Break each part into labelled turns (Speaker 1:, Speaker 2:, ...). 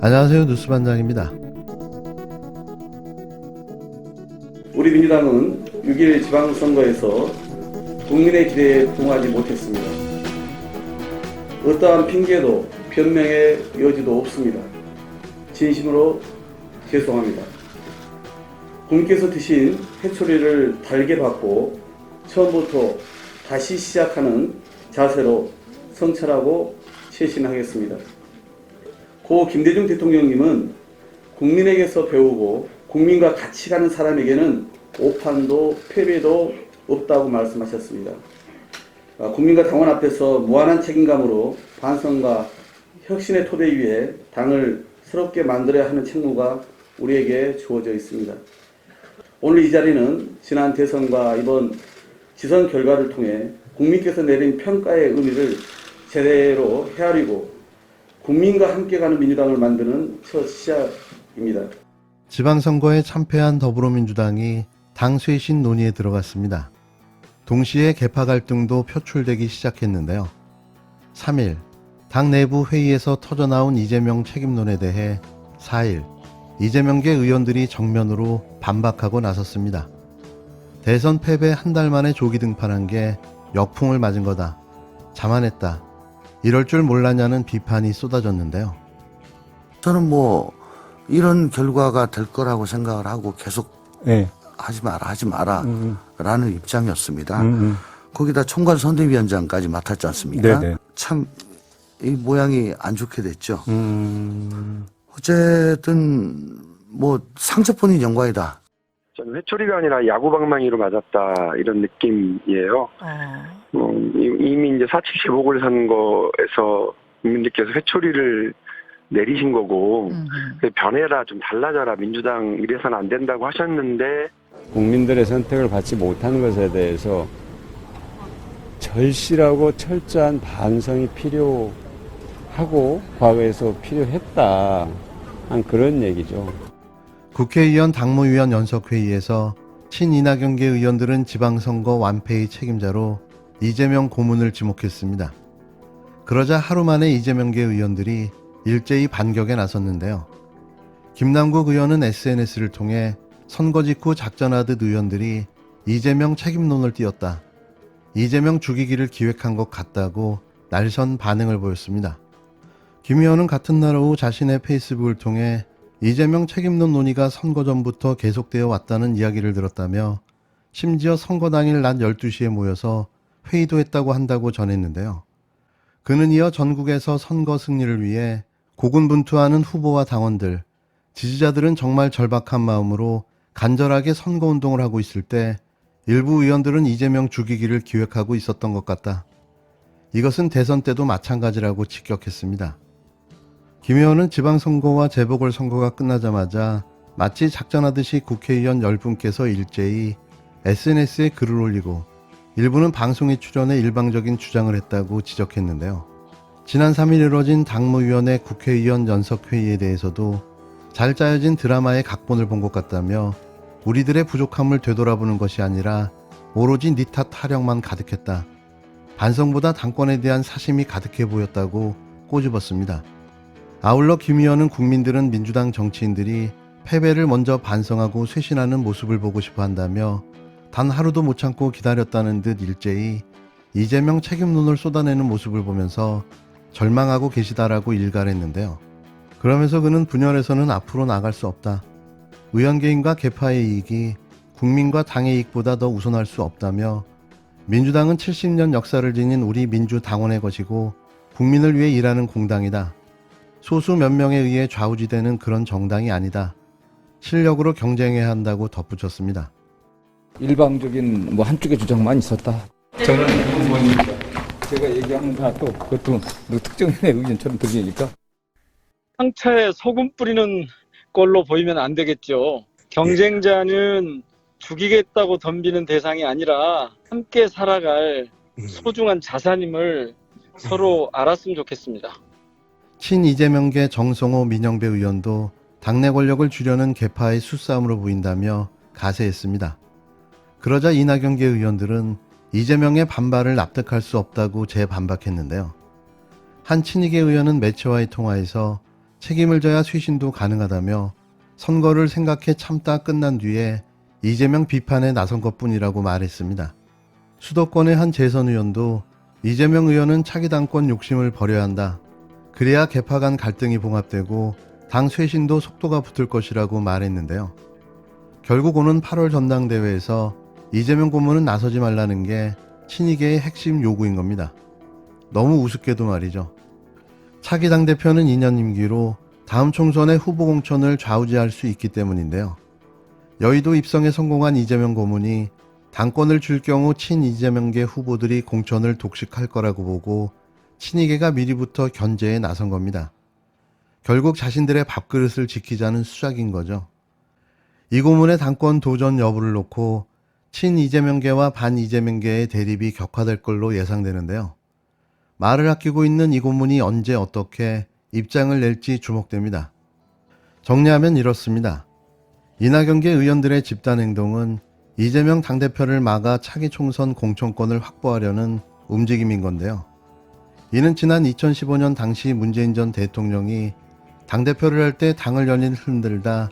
Speaker 1: 안녕하세요. 뉴스반장입니다.
Speaker 2: 우리 민주당은 6.1 지방선거에서 국민의 기대에 부응하지 못했습니다. 어떠한 핑계도 변명의 여지도 없습니다. 진심으로 죄송합니다. 국민께서 드신 회초리를 달게 받고 처음부터 다시 시작하는 자세로 성찰하고 실신하겠습니다. 고 김대중 대통령님은 국민에게서 배우고 국민과 같이 가는 사람에게는 오판도 패배도 없다고 말씀하셨습니다. 국민과 당원 앞에서 무한한 책임감으로 반성과 혁신의 토대 위에 당을 새롭게 만들어야 하는 책무가 우리에게 주어져 있습니다. 오늘 이 자리는 지난 대선과 이번 지선 결과를 통해 국민께서 내린 평가의 의미를 제대로 헤아리고 국민과 함께 가는 민주당을 만드는 첫 시작입니다.
Speaker 1: 지방선거에 참패한 더불어민주당이 당 쇄신 논의에 들어갔습니다. 동시에 계파 갈등도 표출되기 시작했는데요. 3일 당 내부 회의에서 터져나온 이재명 책임론에 대해 4일 이재명계 의원들이 정면으로 반박하고 나섰습니다. 대선 패배 한 달 만에 조기 등판한 게 역풍을 맞은 거다. 자만했다. 이럴 줄 몰랐냐는 비판이 쏟아졌는데요.
Speaker 3: 저는 이런 결과가 될 거라고 생각을 하고 계속 하지 마라 라는 입장이었습니다. 거기다 총괄 선대위원장까지 맡았지 않습니까?
Speaker 4: 네네.
Speaker 3: 참 이 모양이 안 좋게 됐죠. 어쨌든 상처뿐인 영광이다.
Speaker 4: 저는 회초리가 아니라 야구방망이로 맞았다 이런 느낌이에요. 이미 이제 4.7 재보궐선거에서 국민들께서 회초리를 내리신 거고 변해라 좀 달라져라 민주당 이래서는 안 된다고 하셨는데
Speaker 5: 국민들의 선택을 받지 못한 것에 대해서 절실하고 철저한 반성이 필요하고 과거에서 필요했다 한 그런 얘기죠.
Speaker 1: 국회의원 당무위원 연석회의에서 친이낙연계 의원들은 지방선거 완패의 책임자로 이재명 고문을 지목했습니다. 그러자 하루 만에 이재명계 의원들이 일제히 반격에 나섰는데요. 김남국 의원은 SNS를 통해 선거 직후 작전하듯 의원들이 이재명 책임론을 띄웠다. 이재명 죽이기를 기획한 것 같다고 날선 반응을 보였습니다. 김 의원은 같은 날 오후 자신의 페이스북을 통해 이재명 책임론 논의가 선거 전부터 계속되어 왔다는 이야기를 들었다며 심지어 선거 당일 낮 12시에 모여서 회의도 했다고 한다고 전했는데요. 그는 이어 전국에서 선거 승리를 위해 고군분투하는 후보와 당원들, 지지자들은 정말 절박한 마음으로 간절하게 선거운동을 하고 있을 때 일부 의원들은 이재명 죽이기를 기획하고 있었던 것 같다. 이것은 대선 때도 마찬가지라고 직격했습니다. 김 의원은 지방선거와 재보궐선거가 끝나자마자 마치 작전하듯이 국회의원 10분께서 일제히 SNS에 글을 올리고 일부는 방송에 출연해 일방적인 주장을 했다고 지적했는데요. 지난 3일 이뤄진 당무위원회 국회의원 연석회의에 대해서도 잘 짜여진 드라마의 각본을 본 것 같다며 우리들의 부족함을 되돌아보는 것이 아니라 오로지 니 탓 타령만 가득했다. 반성보다 당권에 대한 사심이 가득해 보였다고 꼬집었습니다. 아울러 김 의원은 국민들은 민주당 정치인들이 패배를 먼저 반성하고 쇄신하는 모습을 보고 싶어 한다며 단 하루도 못 참고 기다렸다는 듯 일제히 이재명 책임론을 쏟아내는 모습을 보면서 절망하고 계시다라고 일갈했는데요. 그러면서 그는 분열에서는 앞으로 나갈 수 없다. 의원 개인과 계파의 이익이 국민과 당의 이익보다 더 우선할 수 없다며 민주당은 70년 역사를 지닌 우리 민주당원의 것이고 국민을 위해 일하는 공당이다. 소수 몇 명에 의해 좌우지되는 그런 정당이 아니다. 실력으로 경쟁해야 한다고 덧붙였습니다.
Speaker 6: 일방적인 한쪽의 주장만 있었다. 저는 제가 얘기하는 것도 그것도 특정인의 의견처럼 들리니까
Speaker 7: 상처에 소금 뿌리는 걸로 보이면 안 되겠죠. 경쟁자는 죽이겠다고 덤비는 대상이 아니라 함께 살아갈 소중한 자산임을 서로 알았으면 좋겠습니다.
Speaker 1: 친이재명계 정성호 민영배 의원도 당내 권력을 주려는 계파의 수싸움으로 보인다며 가세했습니다. 그러자 이낙연계 의원들은 이재명의 반발을 납득할 수 없다고 재반박했는데요. 한 친이계 의원은 매체와의 통화에서 책임을 져야 쇄신도 가능하다며 선거를 생각해 참다 끝난 뒤에 이재명 비판에 나선 것뿐이라고 말했습니다. 수도권의 한 재선 의원도 이재명 의원은 차기 당권 욕심을 버려야 한다. 그래야 개파 간 갈등이 봉합되고 당 쇄신도 속도가 붙을 것이라고 말했는데요. 결국 오는 8월 전당대회에서 이재명 고문은 나서지 말라는 게 친이계의 핵심 요구인 겁니다. 너무 우습게도 말이죠. 차기 당대표는 2년 임기로 다음 총선의 후보 공천을 좌우지할 수 있기 때문인데요. 여의도 입성에 성공한 이재명 고문이 당권을 줄 경우 친이재명계 후보들이 공천을 독식할 거라고 보고 친이계가 미리부터 견제에 나선 겁니다. 결국 자신들의 밥그릇을 지키자는 수작인 거죠. 이 고문의 당권 도전 여부를 놓고 친이재명계와 반이재명계의 대립이 격화될 걸로 예상되는데요. 말을 아끼고 있는 이 고문이 언제 어떻게 입장을 낼지 주목됩니다. 정리하면 이렇습니다. 이낙연계 의원들의 집단 행동은 이재명 당대표를 막아 차기 총선 공천권을 확보하려는 움직임인 건데요. 이는 지난 2015년 당시 문재인 전 대통령이 당대표를 할 때 당을 연일 흔들다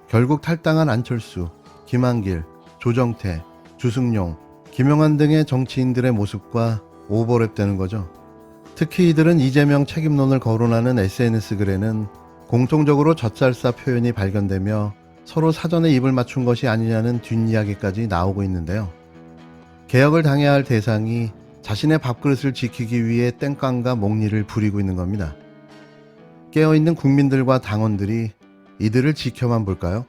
Speaker 1: 결국 탈당한 안철수, 김한길, 조정태, 주승용, 김용환 등의 정치인들의 모습과 오버랩되는 거죠. 특히 이들은 이재명 책임론을 거론하는 SNS 글에는 공통적으로 젖살싸 표현이 발견되며 서로 사전에 입을 맞춘 것이 아니냐는 뒷이야기까지 나오고 있는데요. 개혁을 당해야 할 대상이 자신의 밥그릇을 지키기 위해 땡깡과 목리를 부리고 있는 겁니다. 깨어있는 국민들과 당원들이 이들을 지켜만 볼까요?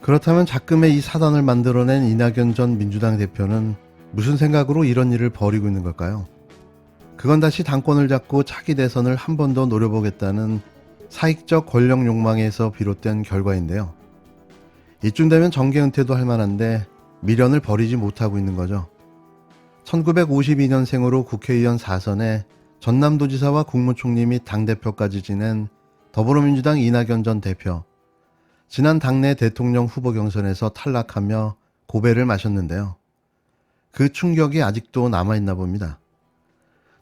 Speaker 1: 그렇다면 작금의 이 사단을 만들어낸 이낙연 전 민주당 대표는 무슨 생각으로 이런 일을 벌이고 있는 걸까요? 그건 다시 당권을 잡고 차기 대선을 한 번 더 노려보겠다는 사익적 권력 욕망에서 비롯된 결과인데요. 이쯤 되면 정계 은퇴도 할 만한데 미련을 버리지 못하고 있는 거죠. 1952년생으로 국회의원 4선에 전남도지사와 국무총리 및 당대표까지 지낸 더불어민주당 이낙연 전 대표. 지난 당내 대통령 후보 경선에서 탈락하며 고배를 마셨는데요. 그 충격이 아직도 남아있나 봅니다.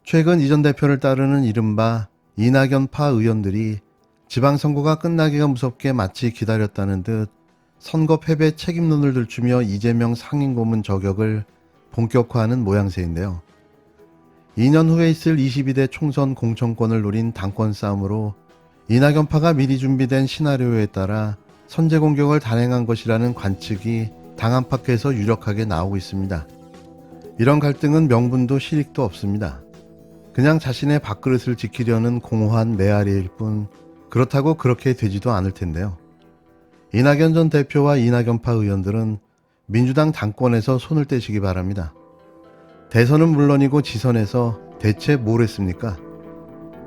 Speaker 1: 최근 이 전 대표를 따르는 이른바 이낙연파 의원들이 지방선거가 끝나기가 무섭게 마치 기다렸다는 듯 선거 패배 책임론을 들추며 이재명 상임고문 저격을 본격화하는 모양새인데요. 2년 후에 있을 22대 총선 공천권을 노린 당권 싸움으로 이낙연파가 미리 준비된 시나리오에 따라 선제 공격을 단행한 것이라는 관측이 당 안팎에서 유력하게 나오고 있습니다. 이런 갈등은 명분도 실익도 없습니다. 그냥 자신의 밥그릇을 지키려는 공허한 메아리일 뿐 그렇다고 그렇게 되지도 않을 텐데요. 이낙연 전 대표와 이낙연파 의원들은 민주당 당권에서 손을 떼시기 바랍니다. 대선은 물론이고 지선에서 대체 뭘 했습니까?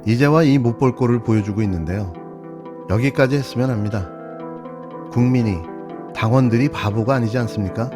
Speaker 1: 이제와 이 못 볼 꼴을 보여주고 있는데요. 여기까지 했으면 합니다. 국민이, 당원들이 바보가 아니지 않습니까?